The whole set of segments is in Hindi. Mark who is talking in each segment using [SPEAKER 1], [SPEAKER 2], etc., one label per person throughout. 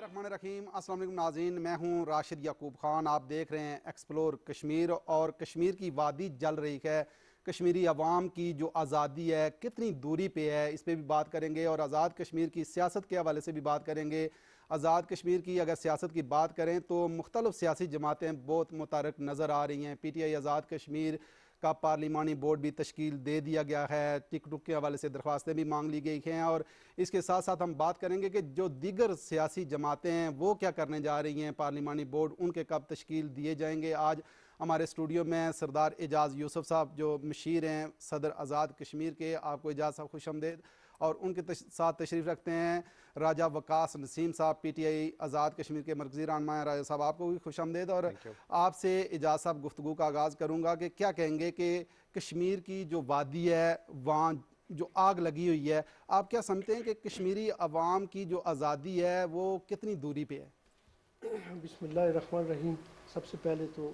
[SPEAKER 1] बिस्मिल्लाहिर्रहमानिर्रहीम। अस्सलाम वालेकुम नाज़रीन, मैं हूं राशिद याकूब खान। आप देख रहे हैं एक्सप्लोर कश्मीर और कश्मीर की वादी जल रही है। कश्मीरी अवाम की जो आज़ादी है कितनी दूरी पे है, इस पर भी बात करेंगे और आज़ाद कश्मीर की सियासत के हवाले से भी बात करेंगे। आज़ाद कश्मीर की अगर सियासत की बात करें तो मुख्तलिफ सियासी जमातें बहुत मुतारक नज़र आ रही हैं। PTI आज़ाद कश्मीर का पार्लिमानी बोर्ड भी तश्कील दे दिया गया है। टिकटुक के हवाले से दरख्वास्तें भी मांग ली गई हैं और इसके साथ साथ हम बात करेंगे कि जो दीगर सियासी जमातें हैं वो क्या करने जा रही हैं, पार्लिमानी बोर्ड उनके कब तश्कील दिए जाएंगे। आज हमारे स्टूडियो में सरदार एजाज यूसुफ साहब जो मशीर हैं सदर आज़ाद कश्मीर के, आपको एजाज साहब खुशामदीद। और उनके साथ तशरीफ़ रखते हैं राजा वकास नसीम साहब, PTI आज़ाद कश्मीर के मरकज़ी रहनुमा हैं। राजा साहब आपको भी खुशामदीद। और आपसे एजाज साहब गुफ्तगू का आगाज़ करूँगा कि क्या कहेंगे कि कश्मीर की जो वादी है वहाँ जो आग लगी हुई है, आप क्या समझते हैं कि कश्मीरी अवाम की जो आज़ादी है वो कितनी दूरी पे है?
[SPEAKER 2] बिस्मिल्लाहिर्रहमानिर्रहीम। सबसे पहले तो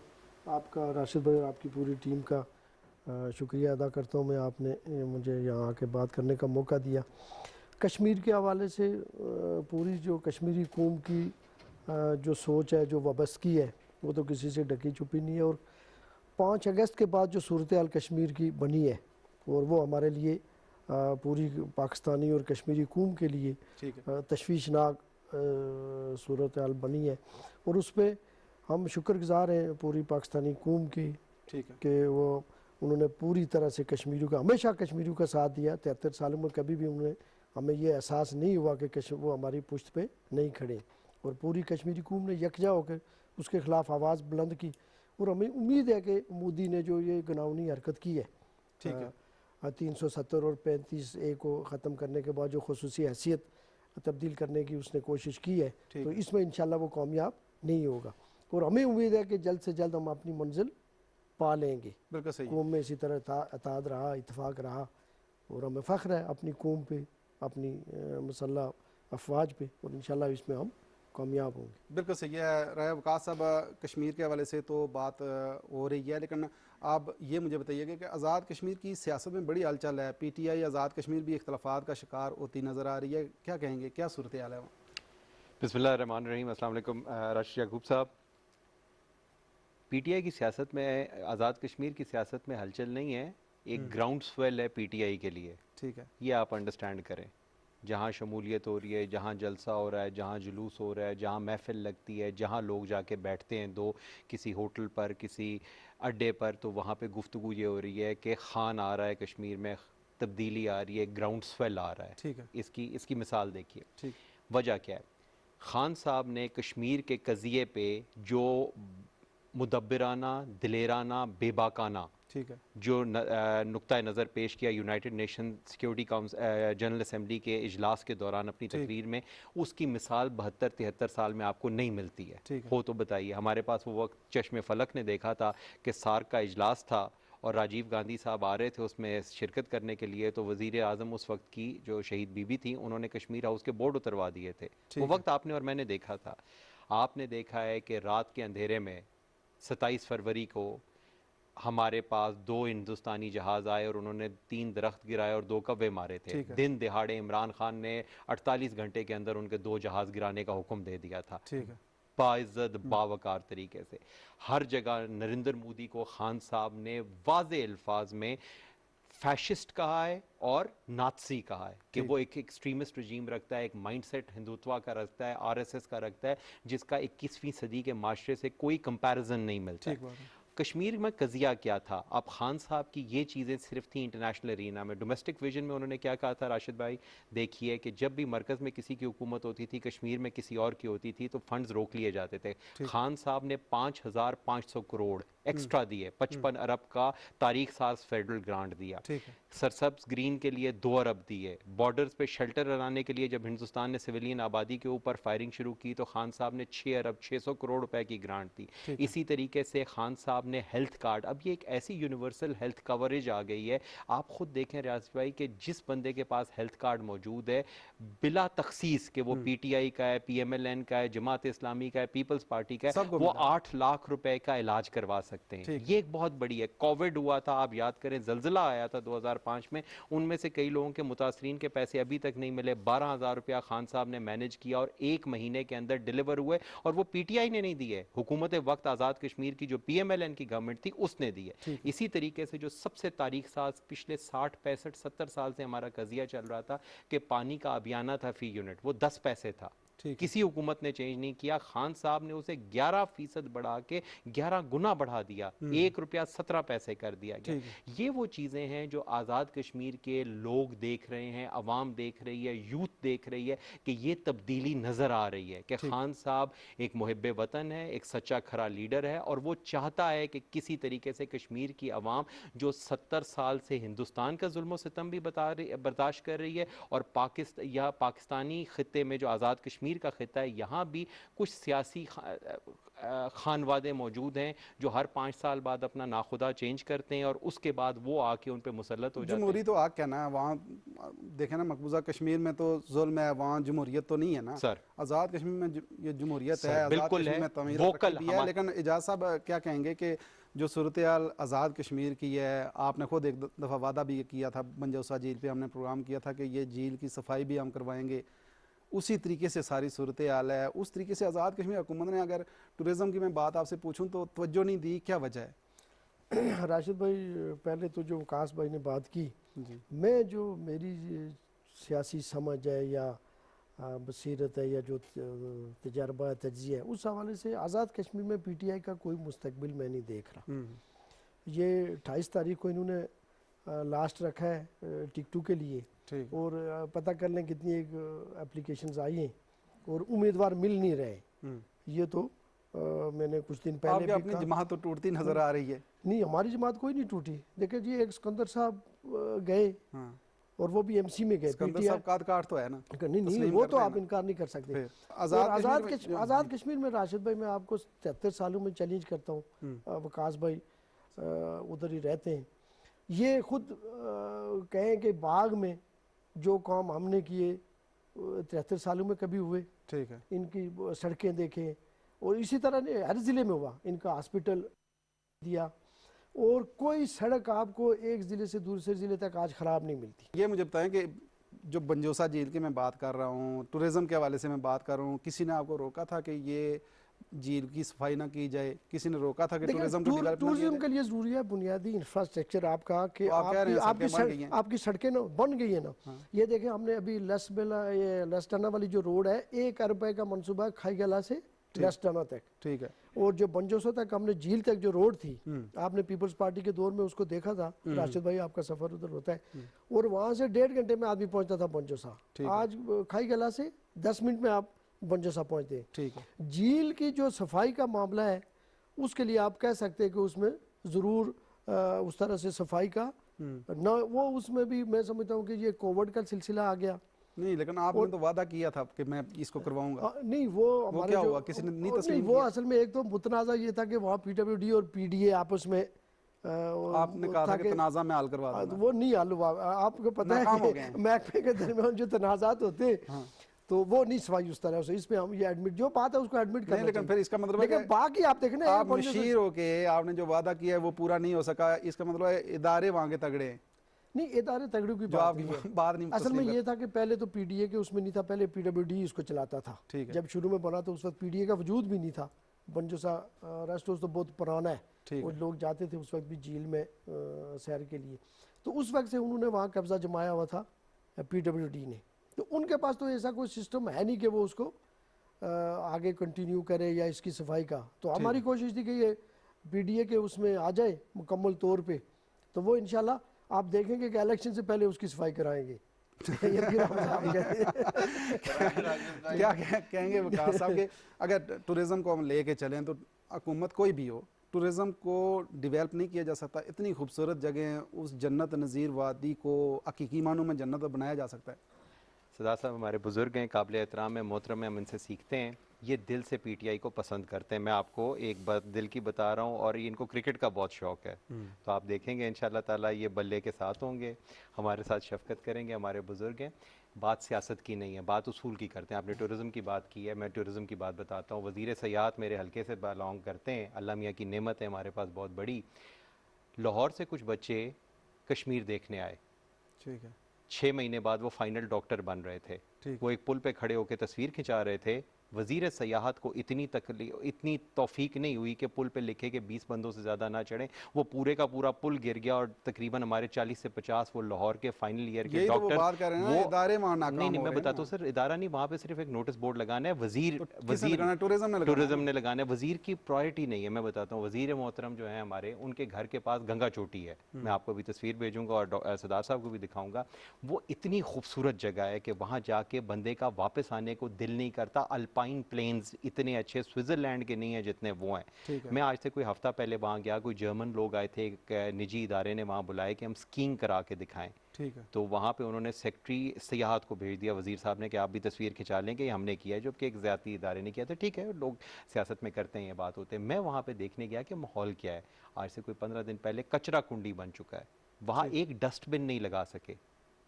[SPEAKER 2] आपका राशिद भाई और आपकी पूरी टीम का शुक्रिया अदा करता हूँ मैं, आपने मुझे यहाँ आके बात करने का मौका दिया। कश्मीर के हवाले से पूरी जो कश्मीरी कौम की जो सोच है, जो वाबस्तगी है, वो तो किसी से ढकी छुपी नहीं है। और 5 अगस्त के बाद जो सूरत हाल कश्मीर की बनी है और वो हमारे लिए पूरी पाकिस्तानी और कश्मीरी कौम के लिए तशवीशनाक सूरत हाल बनी है। और उस पर हम शुक्रगुजार हैं पूरी पाकिस्तानी कौम की कि वो उन्होंने पूरी तरह से कश्मीरियों का, हमेशा कश्मीरियों का साथ दिया। 73 सालों में कभी भी उन्हें हमें ये एहसास नहीं हुआ कि वो हमारी पुश्त पे नहीं खड़े। और पूरी कश्मीरी कौम ने यकजा होकर उसके ख़िलाफ़ आवाज़ बुलंद की। और हमें उम्मीद है कि मोदी ने जो ये घिनौनी हरकत की है 370 और 35A को ख़त्म करने के बाद जो खुसूसी हैसियत तब्दील करने की उसने कोशिश की है, तो इसमें इंशाल्लाह वो कामयाब नहीं होगा। और हमें उम्मीद है कि जल्द से जल्द हम अपनी मंजिल पा लेंगे। कौम में इसी तरह अताद रहा, इत्तेफाक रहा और हमें फ़ख्र है अपनी कौम पे, अपनी मुसल्लह अफवाज पे, और इंशाल्लाह इसमें हम कामयाब होंगे।
[SPEAKER 1] बिल्कुल सही है। राय वकास साहब, कश्मीर के हवाले से तो बात हो रही है, लेकिन आप ये मुझे बताइएगा कि आज़ाद कश्मीर की सियासत में बड़ी हलचल है। PTI आज़ाद कश्मीर भी इख्तलाफात का शिकार होती नज़र आ रही है, क्या कहेंगे, क्या सूरत हाल है वहाँ?
[SPEAKER 3] बिस्मिल्लाहिर्रहमानिर्रहीम। अस्सलाम वालेकुम राशिद याकूब साहब। PTI की सियासत में, आज़ाद कश्मीर की सियासत में हलचल नहीं है, एक ग्राउंड स्वेल है PTI के लिए।
[SPEAKER 1] ठीक है,
[SPEAKER 3] ये आप अंडरस्टैंड करें। जहाँ शमूलियत हो रही है, जहाँ जलसा हो रहा है, जहाँ जुलूस हो रहा है, जहाँ महफिल लगती है, जहाँ लोग जाके बैठते हैं दो किसी होटल पर, किसी अड्डे पर, तो वहाँ पे गुफ्तगू ये हो रही है कि खान आ रहा है कश्मीर में, तब्दीली आ रही है, ग्राउंड स्वेल आ रहा है।
[SPEAKER 1] ठीक है,
[SPEAKER 3] इसकी मिसाल देखिए।
[SPEAKER 1] ठीक,
[SPEAKER 3] वजह क्या है? खान साहब ने कश्मीर के कज़िये पे जो मुदब्बिराना, दिलेराना, बेबाकाना
[SPEAKER 1] ठीक है,
[SPEAKER 3] जो नुक्ता नज़र पेश किया United nation security general assembly के इजलास के दौरान अपनी तकरीर में, उसकी मिसाल 72-73 साल में आपको नहीं मिलती है। हो तो बताइए। हमारे पास वो वक्त चश्मे फलक ने देखा था कि सार्क का इजलास था और राजीव गांधी साहब आ रहे थे उसमें शिरकत करने के लिए, तो वज़ीर आज़म उस वक्त की जो शहीद बीबी थी, उन्होंने कश्मीर हाउस के बोर्ड उतरवा दिए थे। वो वक्त आपने और मैंने देखा था। आपने देखा है कि रात के अंधेरे में 27 फरवरी को हमारे पास 2 हिंदुस्तानी जहाज आए और उन्होंने 3 दरख्त गिराए और 2 कव्वे मारे थे। दिन दिहाड़े इमरान खान ने 48 घंटे के अंदर उनके 2 जहाज गिराने का हुक्म दे दिया था, बाइज्जत बावकार तरीके से। हर जगह नरेंद्र मोदी को खान साहब ने वाज़े अल्फाज में फैशिस्ट कहा है और नात्सी कहा है कि वो एक एक्सट्रीमिस्ट रजीम रखता है, एक माइंडसेट हिंदुत्व का रखता है, RSS का रखता है, जिसका 21वीं सदी के माशरे से कोई कंपैरिजन नहीं मिलता है। कश्मीर में कजिया क्या था? अब खान साहब की ये चीज़ें सिर्फ थी इंटरनेशनल एरिना में। डोमेस्टिक विजन में उन्होंने क्या कहा था राशिद भाई? देखिए कि जब भी मरकज़ में किसी की हुकूमत होती थी, कश्मीर में किसी और की होती थी, तो फंड्स रोक लिए जाते थे। खान साहब ने 5500 करोड़ एक्स्ट्रा दिए, 55 अरब का तारीख साज फेडरल ग्रांट दिया। सरसब्स ग्रीन के लिए 2 अरब दिए। बॉर्डर्स पे शेल्टर बनाने के लिए जब हिंदुस्तान ने सिविलियन आबादी के ऊपर फायरिंग शुरू की तो खान साहब ने 6 अरब 600 करोड़ रुपए की ग्रांट दी। इसी तरीके से खान साहब ने हेल्थ कार्ड, अब ये एक ऐसी यूनिवर्सल हेल्थ कवरेज आ गई है, आप खुद देखें रियाज भाई कि जिस बंदे के पास हेल्थ कार्ड मौजूद है, बिला तखसीस कि वो PTI का है, PMLN का है, जमात इस्लामी का है, पीपल्स पार्टी का है, वो 8 लाख रुपए का इलाज करवा सकते हैं। ये एक बहुत बड़ी है। कोविड हुआ था, आप याद करें, जल्जला आया था 2005 में, उनमें से कई लोगों के मुतासरीन के पैसे अभी तक नहीं मिले। 12,000 रुपया खान साहब ने मैनेज किया और 1 महीने के अंदर डिलीवर हुए, और वो पीटीआई ने नहीं दिए, हुकूमत वक्त आज़ाद कश्मीर की जो पीएमएलएन की गवर्नमेंट थी उसने दिए। इसी तरीके से जो सबसे तारीख साज पिछले 60, 65, 70 साल से हमारा कजिया चल रहा था कि पानी का अभियाना था फी यूनिट, वो 10 पैसे था, किसी हुकूमत ने चेंज नहीं किया। खान साहब ने उसे 11% बढ़ा के 11 गुना बढ़ा दिया, 1 रुपया 17 पैसे कर दिया गया। ये वो चीज़ें हैं जो आज़ाद कश्मीर के लोग देख रहे हैं, अवाम देख रही है, यूथ देख रही है कि ये तब्दीली नज़र आ रही है कि खान साहब एक मुहिब्बे वतन है, एक सच्चा खरा लीडर है, और वो चाहता है कि किसी तरीके से कश्मीर की अवाम जो 70 साल से हिंदुस्तान का जुल्म सितम भी बर्दाश्त कर रही है, और पाकिस्तानी खित्ते में जो आज़ाद कश्मीर का खिता है, यहाँ भी कुछ सियासी खानवादे मौजूद हैं जो हर 5 साल बाद अपना नाखुदा चेंज करते हैं, और उसके बाद वो आके उन पे मुसल्लत हो जाते हैं।
[SPEAKER 1] जमहूरी तो आग कहना है वहाँ, देखें ना मकबूजा कश्मीर में तो जुल्म है, वहाँ जमहूरियत तो नहीं है ना सर। आज़ाद कश्मीर में ये जमहूरियत है, आज़ाद कश्मीर में तमीर भी है। लेकिन एजाज साहब क्या कहेंगे कि जो सूरत हाल आज़ाद कश्मीर की है, आपने खुद एक दफ़ा वादा भी किया था, मंजौसा झील पे हमने प्रोग्राम किया था कि ये झील की सफाई भी हम करवाएंगे, उसी तरीके से सारी सूरत हाल है। उस तरीके से आज़ाद कश्मीर हुकूमत ने, अगर टूरिज़म की मैं बात आपसे पूछूं तो तवज्जो नहीं दी, क्या वजह है?
[SPEAKER 2] राशिद भाई, पहले तो जो वकास भाई ने बात की, मैं जो मेरी सियासी समझ है या बसीरत है या जो तजर्बा तजिया है, उस हवाले से आज़ाद कश्मीर में पीटीआई का कोई मुस्तकबिल मैं नहीं देख रहा। ये 28 तारीख को इन्होंने लास्ट रखा है टिकटों के लिए, और पता कर लें कितनी एक एप्लीकेशंस आई हैं और उम्मीदवार मिल नहीं रहे। ये तो मैंने कुछ दिन पहले भी
[SPEAKER 1] अपनी जमात तो टूटती नजर आ रही है।
[SPEAKER 2] नहीं, हमारी जमात कोई नहीं टूटी। देखिए जी, एक सिकंदर साहब गए, और वो भी एमसी में गए।
[SPEAKER 1] सिकंदर साहब काट तो है ना,
[SPEAKER 2] नहीं वो तो आप इनकार नहीं कर सकते। आज़ाद कश्मीर में राशिद भाई, मैं आपको 73 सालों में चैलेंज करता हूँ, वकास भाई उधर ही रहते हैं, ये खुद कहें कि बाग में जो काम हमने किए 73 सालों में कभी हुए,
[SPEAKER 1] ठीक है,
[SPEAKER 2] इनकी सड़कें देखें, और इसी तरह हर ज़िले में हुआ, इनका हॉस्पिटल दिया, और कोई सड़क आपको एक ज़िले से दूसरे ज़िले तक आज ख़राब नहीं मिलती।
[SPEAKER 1] ये मुझे बताएं कि जो बंजोसा झील की मैं बात कर रहा हूँ, टूरिज़म के हवाले से मैं बात कर रहा हूँ, किसी ने आपको रोका था कि ये झील की सफाई ना की जाए? किसी ने रोका था कि
[SPEAKER 2] टूरिज्म के लिए जरूरी है बुनियादी इंफ्रास्ट्रक्चर आपका, कि आपकी सड़कें ना बन गई है ना। ये देखें, हमने अभी लसटाना वाली जो रोड है, 1 अरब रुपए का मनसूबा है खाईगला से लसटाना तक, ठीक है, और जो बंजोसा तक हमने झील तक जो रोड थी, आपने पीपल्स पार्टी के दौर में उसको देखा था, राशिद भाई आपका सफर उधर होता है, और वहां से 1.5 घंटे में आदमी पहुंचता था बंजोसा। आज खाईगला से 10 मिनट में आप बंजोसा पहुंचते हैं। ठीक है, झील की जो सफाई का मामला है, उसके लिए आप कह सकते हैं कि उसमें जरूर उस तरह से सफाई का ना, वो उसमें भी मैं समझता हूँ कि ये कोविड का सिलसिला आ गया।
[SPEAKER 1] नहीं, लेकिन आपने तो वादा किया था कि मैं इसको करवाऊंगा।
[SPEAKER 2] नहीं, वो हमारे
[SPEAKER 1] क्या हुआ, किसी ने नहीं तस्लीम
[SPEAKER 2] किया। वो असल में एक तो मुतनाज़ा ये था कि वहाँ पीडब्ल्यूडी और पीडीए आपस में
[SPEAKER 1] आपने कहा था कि तनाज़ा में हल करवा दूंगा,
[SPEAKER 2] वो नहीं हल हुआ। आपको पता है महकमे के दरमियान जो तनाज़ात होते हैं, तो वो नहीं सफाई उस तरह से। इस पे हम ये एडमिट, जो बात है उसको एडमिट करें, लेकिन फिर इसका मतलब है कि बाकी आप देखें ना,
[SPEAKER 1] आप मशीर हो के आपने जो वादा किया है वो पूरा नहीं हो सका, इसका मतलब है इदारे वहां के तगड़े हैं।
[SPEAKER 2] नहीं, इदारे तगड़ों की
[SPEAKER 1] बात नहीं,
[SPEAKER 2] असल में ये था कि पहले तो पीडीए के उसमें नहीं था, पहले पीडब्ल्यूडी इसको चलाता था। जब शुरू में बना तो उस वक्त पीडीए का वजूद भी नहीं था। बंजोसा रेस्ट हाउस तो बहुत पुराना है, और लोग जाते थे उस वक्त भी झील में सैर के लिए, तो उस वक्त से उन्होंने वहाँ कब्जा जमाया हुआ था पीडब्ल्यूडी ने। तो उनके पास तो ऐसा कोई सिस्टम है नहीं कि वो उसको आगे कंटिन्यू करे या इसकी सफाई का। तो हमारी कोशिश थी कि ये पीडीए के उसमें आ जाए मुकम्मल तौर पे, तो वो इंशाल्लाह आप देखेंगे कि इलेक्शन से पहले उसकी सफाई कराएंगे।
[SPEAKER 1] क्या कहेंगे वकास साहब के, अगर टूरिज्म को हम लेके चलें तो हुकूमत कोई भी हो, टूरिज़म को डेवलप नहीं किया जा सकता? इतनी खूबसूरत जगह, उस जन्नत नज़ीर वादी को हकीकी मानों में जन्नत बनाया जा सकता है।
[SPEAKER 3] सदा साहब हमारे बुज़ुर्ग हैं, काबिल एहतराम है, मोहतरम है, हम इनसे सीखते हैं। ये दिल से पीटीआई को पसंद करते हैं। मैं आपको एक बात दिल की बता रहा हूँ, और इनको क्रिकेट का बहुत शौक़ है, तो आप देखेंगे इंशाल्लाह ताला ये बल्ले के साथ होंगे, हमारे साथ शफकत करेंगे, हमारे बुज़ुर्ग हैं। बात सियासत की नहीं है, बात उसूल की करते हैं। आपने टूरिज़्म की बात की है, मैं टूरिज़्म की बात बताता हूँ। वज़ीर सयाहत मेरे हल्के से बिलोंग करते हैं, अल्लाह मियाँ की नेमत है हमारे पास बहुत बड़ी। लाहौर से कुछ बच्चे कश्मीर देखने आए,
[SPEAKER 1] ठीक है,
[SPEAKER 3] 6 महीने बाद वो फाइनल डॉक्टर बन रहे थे।
[SPEAKER 1] ठीक
[SPEAKER 3] वो
[SPEAKER 1] है।
[SPEAKER 3] एक पुल पे खड़े होकर तस्वीर खिंचा रहे थे। वज़ीर सयाहत को इतनी तौफीक नहीं हुई कि पुल पे लिखे कि 20 बंदों से ज़्यादा ना चढ़ें। वो पूरे का पूरा पुल गिर गया और तकरीबन हमारे 40 से 50 वो लाहौर के फाइनल ईयर के
[SPEAKER 1] यही तो वो
[SPEAKER 3] डॉक्टर्स,
[SPEAKER 1] बात कर रहे हैं ना,
[SPEAKER 3] वो
[SPEAKER 1] इदारे वहाँ
[SPEAKER 3] नहीं
[SPEAKER 1] नाकाम
[SPEAKER 3] नहीं
[SPEAKER 1] हो
[SPEAKER 3] मैं
[SPEAKER 1] रहे हैं
[SPEAKER 3] बताता हूँ
[SPEAKER 1] ना।
[SPEAKER 3] सर, इदारा नहीं, वहाँ पे सिर्फ एक नोटिस बोर्ड लगाना है। वज़ीर
[SPEAKER 1] तो किसने
[SPEAKER 3] वज़ीर
[SPEAKER 1] लगाना है? टूरिज्म ने लगाना है
[SPEAKER 3] टूरिज्म
[SPEAKER 1] ना।
[SPEAKER 3] ने लगाना है। वज़ीर की प्रायोरिटी नहीं है। मैं बताता हूँ, वज़ीर मोहतरम जो है हमारे, उनके घर के पास गंगा चोटी है। मैं आपको भी तस्वीर भेजूंगा और सरदार साहब को भी दिखाऊंगा। वो इतनी खूबसूरत जगह है कि वहाँ जाके बंदे का वापस आने को दिल नहीं करता। अल्पाइन प्लेन्स इतने अच्छे स्विट्ज़रलैंड के नहीं है जितने वो हैं।
[SPEAKER 1] ठीक है,
[SPEAKER 3] मैं आज से कोई हफ्ता पहले वहाँ गया, कोई जर्मन लोग आए थे, एक निजी इदारे ने वहाँ बुलाए कि हम स्कीइंग करा के दिखाएं।
[SPEAKER 1] ठीक है।
[SPEAKER 3] तो वहाँ पे उन्होंने सेक्रेटरी सियाहत को भेज दिया वज़ीर साहब ने कि आप भी तस्वीर खिंचा लें कि ये हमने किया है, जबकि एक ज़्यादती इदारे ने किया। तो ठीक है, लोग सियासत में करते हैं, ये बात होते हैं। मैं वहाँ पे देखने गया कि माहौल क्या है। आज से कोई 15 दिन पहले कचरा कुंडी बन चुका है, वहाँ
[SPEAKER 1] ठीक।
[SPEAKER 3] एक डस्टबिन नहीं लगा सके।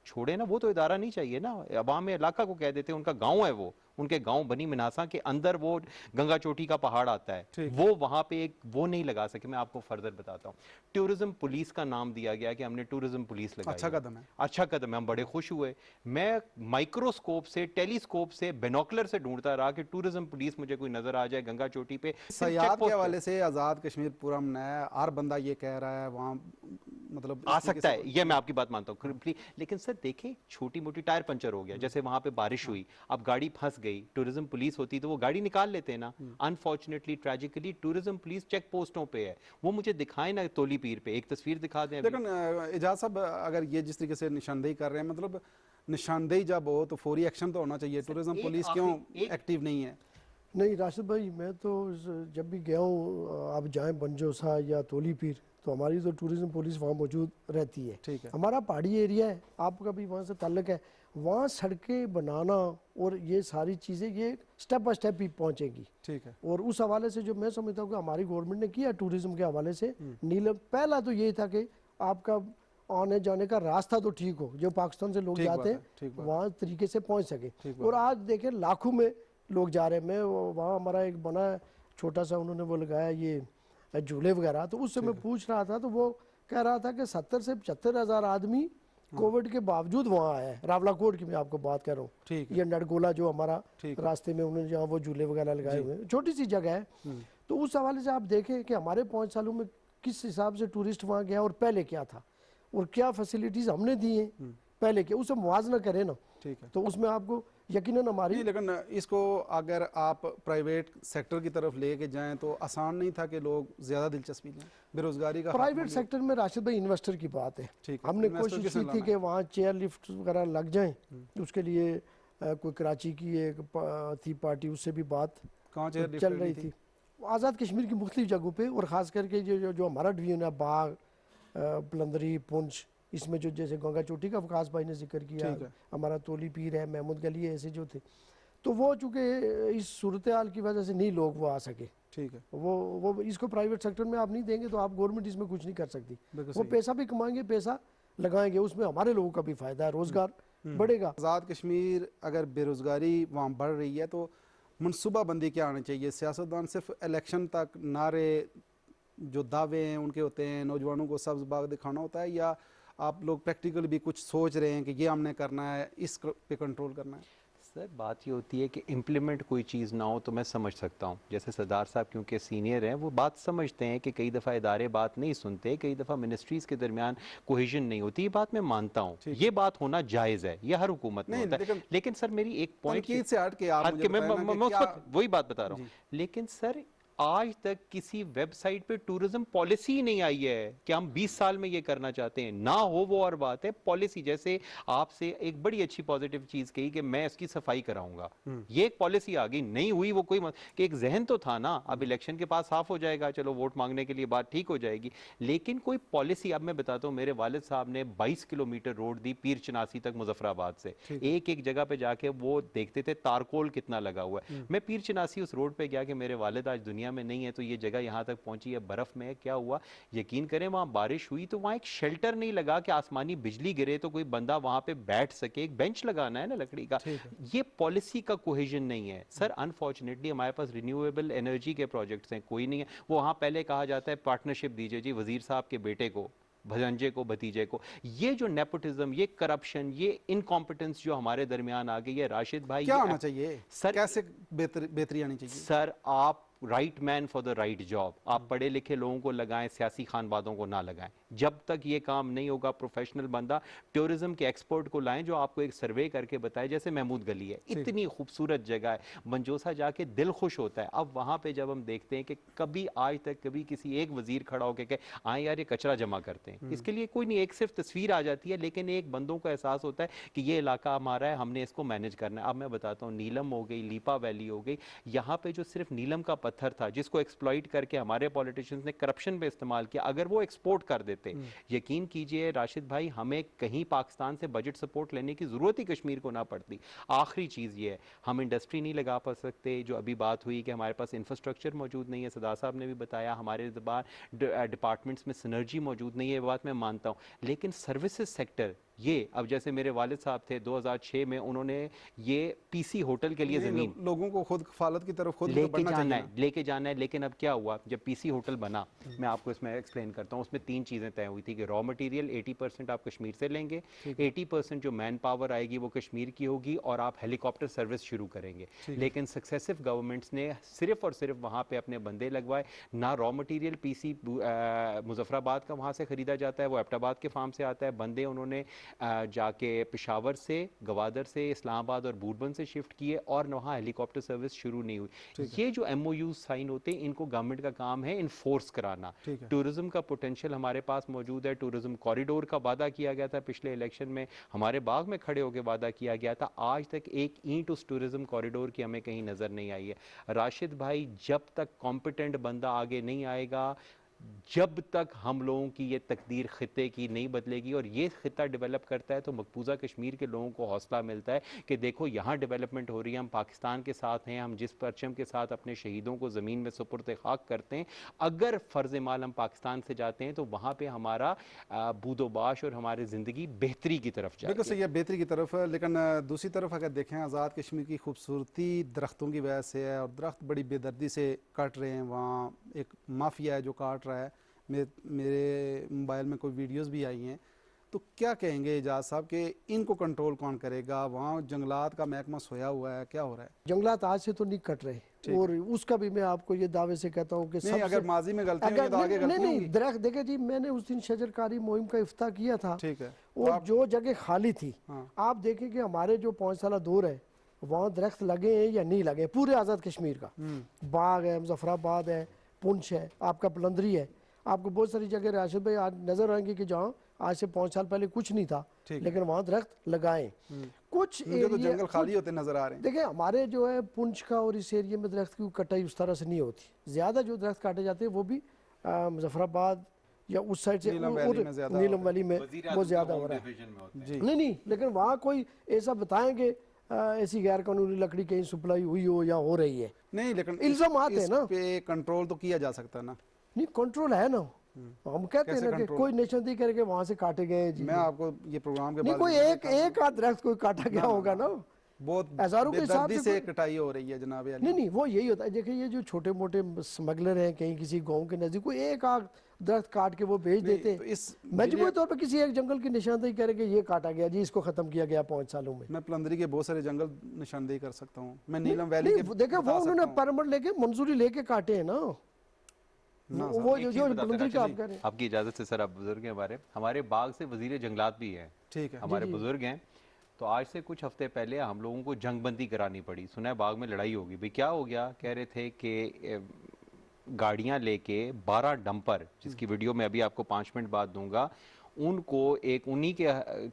[SPEAKER 3] छोड़े ना, वो तो इदारा नहीं चाहिए ना, अवाम इलाका को कह देते हैं, उनका गांव है वो, उनके गांव बनी मिनासा के अंदर वो गंगा चोटी का पहाड़ आता है,
[SPEAKER 1] ठीक।
[SPEAKER 3] वो वहां पे एक वो नहीं लगा सके। मैं आपको फर्दर बताता हूँ। टूरिज्म पुलिस का नाम दिया गया कि हमने टूरिज्म पुलिस लगाई
[SPEAKER 1] अच्छा
[SPEAKER 3] है।
[SPEAKER 1] कदम है।
[SPEAKER 3] अच्छा कदम है, हम बड़े खुश हुए। मैं माइक्रोस्कोप से, टेलीस्कोप से, बिनोकुलर से ढूंढता रहा कि टूरिज्म पुलिस मुझे कोई नजर आ जाए गंगा चोटी पे। सिर्फ चेक
[SPEAKER 1] सयाहत के
[SPEAKER 3] पोस्ट पे
[SPEAKER 1] हवाले से आज़ाद कश्मीर पूरा है, हर बंदा ये कह रहा है वहाँ, मतलब
[SPEAKER 3] आ
[SPEAKER 1] इस तरीके
[SPEAKER 3] सकता
[SPEAKER 1] से।
[SPEAKER 3] है, ये मैं आपकी बात मानता हूँ। लेकिन सर देखें, छोटी मोटी टायर पंचर हो गया, जैसे वहां पे बारिश हुई, अब गाड़ी फंस गई, टूरिज्म पुलिस होती तो वो गाड़ी निकाल लेते ना। Unfortunately, tragically, tourism police check पोस्टों पे है। वो मुझे दिखाए ना तोली पीर पे, एक तस्वीर दिखा दें अभी।
[SPEAKER 1] लेकिन एजाज साहब, अगर ये जिस तरीके से निशानदेही कर रहे हैं, मतलब निशानदेही जब हो तो फौरी एक्शन तो होना चाहिए। टूरिज्म
[SPEAKER 3] एक
[SPEAKER 1] पुलिस क्यों
[SPEAKER 3] आखिरी एक
[SPEAKER 1] एक्टिव नहीं है?
[SPEAKER 2] नहीं राशिद भाई, मैं तो जब भी गया हूँ, आप जाएं बंजोसा या तोली पीर, तो हमारी तो टूरिज्म पुलिस वहाँ मौजूद रहती है।
[SPEAKER 1] ठीक है।
[SPEAKER 2] हमारा पहाड़ी एरिया है, आपका भी वहाँ से ताल्लुक है। वहाँ सड़कें बनाना और ये सारी चीज़ें ये स्टेप बाय स्टेप ही पहुँचेगी।
[SPEAKER 1] ठीक है।
[SPEAKER 2] और उस हवाले से जो मैं समझता हूँ कि हमारी गवर्नमेंट ने किया टूरिज्म के हवाले से, नीलम पहला तो यही था कि आपका आने जाने का रास्ता तो ठीक हो, जो पाकिस्तान से लोग
[SPEAKER 1] ठीक
[SPEAKER 2] जाते
[SPEAKER 1] बात है, ठीक
[SPEAKER 2] हैं
[SPEAKER 1] बात
[SPEAKER 2] वहाँ तरीके से पहुँच सके।
[SPEAKER 1] ठीक बात
[SPEAKER 2] और आज देखें लाखों में लोग जा रहे हैं। मैं वहाँ हमारा एक बना है छोटा सा, उन्होंने वो लगाया ये झूले वगैरह, तो उससे मैं पूछ रहा था तो वो कह रहा था कि 70 से 75 हज़ार आदमी कोविड के बावजूद वहाँ आया है। रावलाकोट की मैं आपको बात कर रहा हूँ,
[SPEAKER 1] ठीक है।
[SPEAKER 2] ये नडगोला जो हमारा
[SPEAKER 1] ठीक है।
[SPEAKER 2] रास्ते में उन्होंने जहाँ वो झूले वगैरह लगाए हुए हैं, छोटी सी जगह है। तो उस हवाले से आप देखें कि हमारे 5 सालों में किस हिसाब से टूरिस्ट वहाँ गया और पहले क्या था और क्या फैसिलिटीज हमने दी हैं पहले के, उससे मुआवजा करें ना।
[SPEAKER 1] ठीक है।
[SPEAKER 2] तो उसमें आपको यकीनन हमारी
[SPEAKER 1] नहीं, लेकिन इसको अगर आप प्राइवेट सेक्टर की तरफ लेके जाएं तो आसान नहीं था कि लोग ज़्यादा दिलचस्पी लें? बेरोजगारी का
[SPEAKER 2] प्राइवेट सेक्टर में राशिद भाई इन्वेस्टर की बात है।
[SPEAKER 1] ठीक है,
[SPEAKER 2] हमने
[SPEAKER 1] इन्वेस्टर
[SPEAKER 2] कोशिश
[SPEAKER 1] किसने
[SPEAKER 2] की थी
[SPEAKER 1] लाना
[SPEAKER 2] कि वहाँ चेयर लिफ्ट वगैरह लग जाएं, उसके लिए कोई कराची की एक थी पार्टी, उससे भी बात
[SPEAKER 1] कहाँ चेयर लिफ्ट
[SPEAKER 2] चल
[SPEAKER 1] लगनी
[SPEAKER 2] रही थी आज़ाद कश्मीर की मुख्तलिफ जगहों पे, और ख़ास करके जो हमारा डिवीजन है बाग, पलंदरी, पुंछ, इसमें जो जैसे गंगा चोटी का वकास भाई ने जिक्र किया,
[SPEAKER 1] ठीक है।
[SPEAKER 2] हमारा तोली पीर है, महमूद गली है, ऐसे जो थे, तो वो चूँकि इस सूरत हाल की वजह से नहीं लोग वो आ सके।
[SPEAKER 1] ठीक है।
[SPEAKER 2] वो इसको प्राइवेट सेक्टर में आप नहीं देंगे तो आप गवर्नमेंट इसमें कुछ नहीं कर सकती।
[SPEAKER 1] बिल्कुल
[SPEAKER 2] वो
[SPEAKER 1] सही।
[SPEAKER 2] पैसा भी कमाएंगे, पैसा लगाएंगे, उसमें हमारे लोगों का भी फायदा है, रोजगार बढ़ेगा।
[SPEAKER 1] आज़ाद कश्मीर, अगर बेरोज़गारी वहाँ बढ़ रही है तो मनसूबाबंदी क्या आनी चाहिए? सियासतदान सिर्फ इलेक्शन तक नारे, जो दावे हैं उनके होते हैं, नौजवानों को सब्ज़ बाग दिखाना होता है, या आप लोग प्रैक्टिकल भी कुछ सोच रहे हैं कि ये हमने करना है, इस पे कंट्रोल करना है?
[SPEAKER 3] सर बात ये होती है कि इम्प्लीमेंट कोई चीज़ ना हो तो मैं समझ सकता हूँ। जैसे सरदार साहब क्योंकि सीनियर हैं, वो बात समझते हैं कि कई दफ़ा इदारे बात नहीं सुनते, कई दफ़ा मिनिस्ट्रीज़ के दरमियान कोहेजन नहीं होती। ये बात मैं मानता हूँ, ये बात होना जायज़ है, ये हर हुकूमत में
[SPEAKER 1] नहीं,
[SPEAKER 3] होता है। लेकिन सर मेरी एक पॉइंट
[SPEAKER 1] तनकीद से हट के आप
[SPEAKER 3] हट
[SPEAKER 1] मुझे
[SPEAKER 3] के
[SPEAKER 1] बताएं ना कि
[SPEAKER 3] मैं उस
[SPEAKER 1] क्या।
[SPEAKER 3] वक्त वही बात बता रहा हूँ। लेकिन सर आज तक किसी वेबसाइट पे टूरिज्म पॉलिसी ही नहीं आई है कि हम 20 साल में ये करना चाहते हैं, ना हो वो और बात है। पॉलिसी, जैसे आपसे एक बड़ी अच्छी पॉजिटिव चीज कही कि मैं इसकी सफाई कराऊंगा, ये एक पॉलिसी आ गई, नहीं हुई वो कोई कि एक जहन तो था ना, अब इलेक्शन के पास साफ हो जाएगा, चलो वोट मांगने के लिए बात ठीक हो जाएगी, लेकिन कोई पॉलिसी। अब मैं बताता हूँ, मेरे वालिद साहब ने 22 किलोमीटर रोड दी पीर चनासी तक मुजफ्फराबाद से, एक एक जगह पे जाके वो देखते थे तारकोल कितना लगा हुआ है। मैं पीर चनासी उस रोड पे गया कि मेरे वालिद आज दुनिया दुनिया में नहीं है, तो ये जगह यहाँ तक पहुंची है, बर्फ में है, क्या हुआ? यकीन करें वहां बारिश हुई तो वहां एक शेल्टर नहीं लगा कि आसमानी बिजली गिरे तो कोई बंदा वहां पे बैठ सके, एक बेंच लगाना है ना लकड़ी का। ये पॉलिसी का कोहेजन नहीं है सर। अनफॉर्चुनेटली हमारे पास रिन्यूएबल एनर्जी के प्रोजेक्ट्स हैं, कोई नहीं है। वो वहां पहले कहा जाता है पार्टनरशिप दीजिए जी वजीर साहब के बेटे को, भंजे को, भतीजे को। ये जो नेपोटिज्म, ये करप्शन, ये इनकॉम्पिटेंस जो हमारे दरमियान आ गई है, राशिद भाई
[SPEAKER 1] क्या होना चाहिए सर? कैसे बेहतरी आनी चाहिए
[SPEAKER 3] सर? आप right man for the right job, आप पढ़े लिखे लोगों को लगाएं, सियासी खानबादों को ना लगाएं। जब तक ये काम नहीं होगा, प्रोफेशनल बंदा टूरिज्म के एक्सपर्ट को लाएं जो आपको एक सर्वे करके बताए। जैसे महमूद गली है, इतनी खूबसूरत जगह है, मंजोसा जाके दिल खुश होता है। अब वहां पे जब हम देखते हैं कि कभी आज तक कभी किसी एक वजीर खड़ा होकर कहे आए यार ये कचरा जमा करते हैं, इसके लिए कोई नहीं, एक सिर्फ तस्वीर आ जाती है, लेकिन एक बंदों को एहसास होता है कि ये इलाका हमारा है, हमने इसको मैनेज करना है। अब मैं बताता हूँ, नीलम हो गई, लीपा वैली हो गई, यहाँ पे जो सिर्फ नीलम का पत्थर था जिसको एक्सप्लॉइट करके हमारे पॉलिटिशियंस ने करप्शन पे इस्तेमाल किया, अगर वो एक्सपोर्ट कर देते, यकीन कीजिए राशिद भाई, हमें कहीं पाकिस्तान से बजट सपोर्ट लेने की जरूरत ही कश्मीर को ना पड़ती। आखिरी चीज ये है, हम इंडस्ट्री नहीं लगा पा सकते। जो अभी बात हुई कि हमारे पास इंफ्रास्ट्रक्चर मौजूद नहीं है, सदा साहब ने भी बताया, हमारे डिपार्टमेंट्स में सिनर्जी मौजूद नहीं है, बात मैं मानता हूँ, लेकिन सर्विसेज सेक्टर ये, अब जैसे मेरे वालिद साहब थे 2006 में, उन्होंने ये पीसी होटल के लिए जमीन,
[SPEAKER 1] लोगों को खुद कफालत की तरफ खुद
[SPEAKER 3] लेके जाना है। लेकिन अब क्या हुआ, जब पीसी होटल बना, मैं आपको इसमें एक्सप्लेन करता हूँ, उसमें 3 चीजें तय हुई थी कि रॉ मटेरियल 80% आप कश्मीर से लेंगे, 80% जो मैन पावर आएगी वो कश्मीर की होगी, और आप हेलीकॉप्टर सर्विस शुरू करेंगे। लेकिन सक्सेसिव गवर्नमेंट्स ने सिर्फ और सिर्फ वहां पे अपने बंदे लगवाए, ना रॉ मटेरियल पीसी मुजफ्फराबाद का वहां से खरीदा जाता है, वो एबटाबाद के फार्म से आता है, बंदे उन्होंने जाके पेशावर से, गवादर से, इस्लामाबाद और बूरबन से शिफ्ट किए, और वहाँ हेलीकॉप्टर सर्विस शुरू नहीं हुई। ये जो एमओयू साइन होते हैं, इनको गवर्नमेंट का काम है इन्फोर्स कराना। टूरिज्म का पोटेंशियल हमारे पास मौजूद है, टूरिज्म कॉरिडोर का वादा किया गया था पिछले इलेक्शन में, हमारे बाग में खड़े होकर वादा किया गया था, आज तक एक ईंट उस टूरिज्म कॉरिडोर की हमें कहीं नजर नहीं आई है। राशिद भाई, जब तक कॉम्पिटेंट बंदा आगे नहीं आएगा, जब तक हम लोगों की ये तकदीर खिते की नहीं बदलेगी, और ये खिता डेवलप करता है तो मकबूजा कश्मीर के लोगों को हौसला मिलता है कि देखो यहाँ डेवलपमेंट हो रही है, हम पाकिस्तान के साथ हैं, हम जिस परचम के साथ अपने शहीदों को ज़मीन में सुपुर्द खाक करते हैं, अगर फ़र्ज़ माल हम पाकिस्तान से जाते हैं तो वहाँ पर हमारा बूदोबाश और हमारी ज़िंदगी बेहतरी की तरफ जाए।
[SPEAKER 1] बिल्कुल सही है, बेहतरी की तरफ। लेकिन दूसरी तरफ अगर देखें, आज़ाद कश्मीर की खूबसूरती दरख्तों की वजह से है, और दरख्त बड़ी बेदर्दी से कट रहे हैं। वहाँ एक माफिया है जो काट रहा है, मेरे मोबाइल में कोई वीडियोस भी आई हैं। तो क्या कहेंगे एजाज साहब कि इनको कंट्रोल कौन करेगा? वहाँ जंगलात का महकमा सोया हुआ है, क्या हो रहा है?
[SPEAKER 2] जंगलात आज से तो नहीं कट रहे, और उसका भी मैं आपको ये दावे से कहता हूँ कि
[SPEAKER 1] अगर माजी में गलती होगी तो आगे गलती होगी।
[SPEAKER 2] दरख्त देखे जी, मैंने उस दिन शजरकारी मुहिम का इफ्ता किया था,
[SPEAKER 1] ठीक है,
[SPEAKER 2] और जो जगह खाली थी, आप देखें कि हमारे जो 5 साल दौर है वहाँ दरख्त लगे हैं या नहीं लगे, पूरे आज़ाद कश्मीर का। बाग है, मुजफ्फराबाद है, पुंछ है, आपका पलंदरी है, आपको बहुत सारी जगह राशिद भाई आज नजर आएंगे कि जहाँ आज से 5 साल पहले कुछ नहीं था, लेकिन वहाँ दरख्त लगाए। कुछ
[SPEAKER 1] तो जंगल खाली होते नजर आ रहे हैं।
[SPEAKER 2] देखिए, हमारे जो है पुंछ का और इस एरिया में दरख्त की कटाई उस तरह से नहीं होती। ज्यादा जो दरख्त काटे जाते हैं वो भी मुजफ्फराबाद या उस साइड से, नीलम वैली में बहुत ज्यादा हो रहा है। नहीं, लेकिन वहाँ कोई ऐसा बताएंगे ऐसी गैर कानूनी लकड़ी कहीं सप्लाई हुई हो या हो रही है? नहीं, लेकिन इल्जाम आते हैं ना, पे कंट्रोल तो किया जा सकता है ना। नहीं, कंट्रोल है ना, हम कहते हैं ना कि कोई निशानदेही करके वहां से काटे गए जी। मैं आपको ये प्रोग्राम के बाद कोई एक आध दरख्त कोई काटा गया होगा ना, बहुत हजारों के हिसाब से कटाई हो रही है जनाब। नहीं, वो यही होता है। देखिए, ये जो छोटे मोटे स्मगलर हैं कहीं किसी गांव के नजदीक, कोई एक आध दरख्त काट के वो बेच देते हैं, मजबूरी तौर पर किसी एक जंगल की निशानदेही करके ये काटा गया जी, इसको खत्म किया गया 5 सालों में। मैं पलंदरी के बहुत सारे जंगल निशानदेही कर सकता हूँ। मैं नीलम वैली के देखे वो उन्होंने परमिट लेके मंजूरी लेके काटे है ना, वो जो पलंदरी का आप कह रहे हैं।
[SPEAKER 3] आपकी इजाजत से सर, आप बुजुर्ग हैं हमारे बाग से वजीर जंगलात भी हैं, ठीक है, हमारे बुजुर्ग हैं। तो आज से कुछ हफ्ते पहले हम लोगों को जंगबंदी करानी पड़ी, सुना है बाग में लड़ाई होगी। भाई क्या हो गया? कह रहे थे कि गाड़ियां लेके 12 डंपर, जिसकी वीडियो मैं अभी आपको 5 मिनट बाद दूंगा, उनको एक उन्हीं के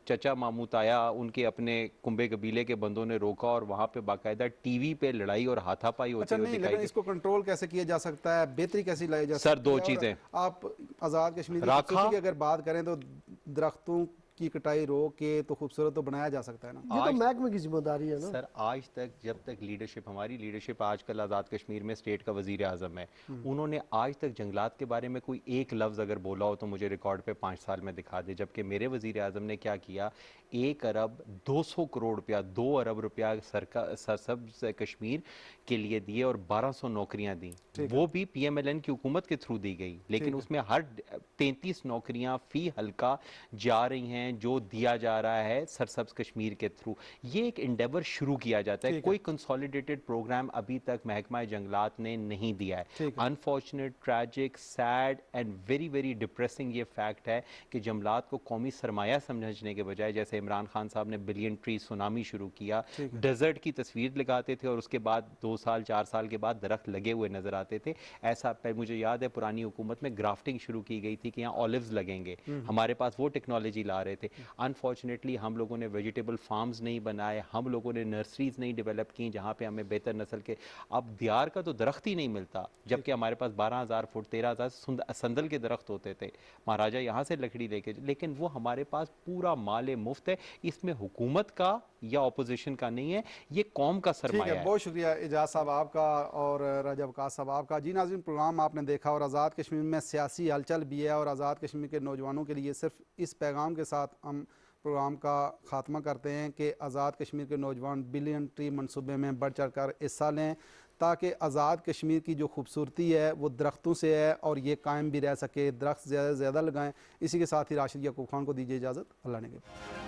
[SPEAKER 3] चचा मामू ताया, उनके अपने कुंबे कबीले के बंदों ने रोका, और वहां पे बाकायदा टीवी पे लड़ाई और हाथापाई होती है। अच्छा, लेकिन इसको कंट्रोल कैसे किया जा सकता है, बेहतरी कैसी लाई जा सकती है? सर, 2 चीजें। आप आजाद कश्मीर की अगर बात करें तो दरख्तों
[SPEAKER 1] की कटाई रोक के तो खूबसूरत तो बनाया जा सकता है ना।
[SPEAKER 2] ये तो महकमे की जिम्मेदारी है ना
[SPEAKER 3] सर। आज तक जब तक लीडरशिप, हमारी लीडरशिप आजकल आज़ाद कश्मीर में स्टेट का वजीर आज़म है, उन्होंने आज तक जंगलात के बारे में कोई एक लफ्ज़ अगर बोला हो तो मुझे रिकॉर्ड पे 5 साल में दिखा दे। जबकि मेरे वजीर आज़म ने क्या किया, 1 अरब 200 करोड़ रुपया, 2 अरब रुपया सरसब्ज कश्मीर के लिए दिए और 1200 नौकरियां दी। वो भी PMLN की हुकूमत के थ्रू दी गई, लेकिन उसमें हर 33 नौकरियां फी हल्का जा रही हैं जो दिया जा रहा है सरसब्ज कश्मीर के थ्रू। ये एक इंडेवर शुरू किया जाता है, कोई कंसोलिडेटेड प्रोग्राम अभी तक महकमा जंगलात ने नहीं दिया है। Unfortunate, tragic, sad and very very depressing ये फैक्ट है कि जंगलात को कौमी सरमाया समझने के बजाय, जैसे इमरान खान साहब ने बिलियन ट्री सुनामी शुरू किया, डेजर्ट की तस्वीर लगाते थे और उसके बाद 2 साल 4 साल के बाद दरख्त लगे हुए नजर आते थे। ऐसा मुझे याद है पुरानी हुकूमत में ग्राफ्टिंग शुरू की गई थी कि यहाँ ऑलिव्स लगेंगे, हमारे पास वो टेक्नोलॉजी ला रहे थे। अनफॉर्चुनेटली हम लोगों ने वेजिटेबल फार्म्स नहीं बनाए, हम लोगों ने नर्सरीज नहीं डेवलप की जहाँ पे हमें बेहतर नस्ल के, अब दियार का तो दरख्त ही नहीं मिलता, जबकि हमारे पास 12,000 फुट 13,000 संदल के दरख्त होते थे, महाराजा यहाँ से लकड़ी लेके, लेकिन वो हमारे पास पूरा माल मुफ्त है। इसमें हुकूमत का या ऑपोजिशन का नहीं है, ये कौम का सरमाया है।
[SPEAKER 1] बहुत शुक्रिया एजाज साहब आपका और राजा वकास साहब आपका। जी नाज़रीन, प्रोग्राम आपने देखा और आज़ाद कश्मीर में सियासी हलचल भी है और आज़ाद कश्मीर के नौजवानों के लिए सिर्फ इस पैगाम के साथ हम प्रोग्राम का ख़ात्मा करते हैं कि आज़ाद कश्मीर के नौजवान बिलियन ट्री मनसूबे में बढ़ चढ़ कर हिस्सा लें, ताकि आज़ाद कश्मीर की जो खूबसूरती है वो दरख्तों से है और ये कायम भी रह सके। दरख्त ज़्यादा से ज़्यादा लगाएँ। इसी के साथ ही राशिद याकूब खान को दीजिए इजाज़त। अल्लाह ने।